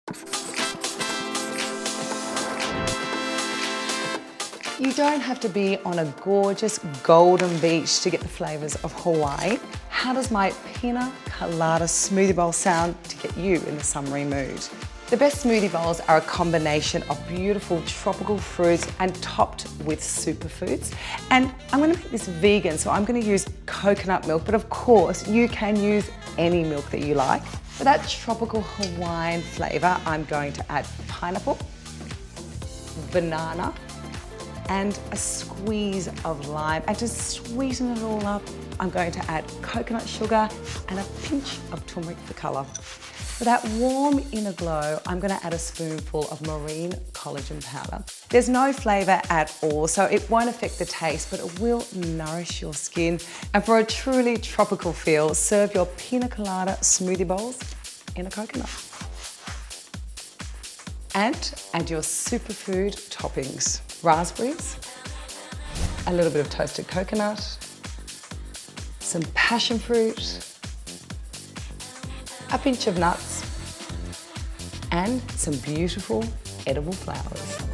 You don't have to be on a gorgeous golden beach to get the flavours of Hawaii. How does my Pina Colada smoothie bowl sound to get you in the summery mood? The best smoothie bowls are a combination of beautiful tropical fruits and topped with superfoods. And I'm going to make this vegan, so I'm going to use coconut milk, but of course you can use any milk that you like. For that tropical Hawaiian flavour, I'm going to add pineapple, banana, and a squeeze of lime. And to sweeten it all up, I'm going to add coconut sugar and a pinch of turmeric for colour. For that warm inner glow, I'm going to add a spoonful of marine collagen powder. There's no flavour at all, so it won't affect the taste, but it will nourish your skin. And for a truly tropical feel, serve your Pina Colada smoothie bowls in a coconut. And add your superfood toppings. Raspberries, a little bit of toasted coconut, some passion fruit, a pinch of nuts, and some beautiful edible flowers.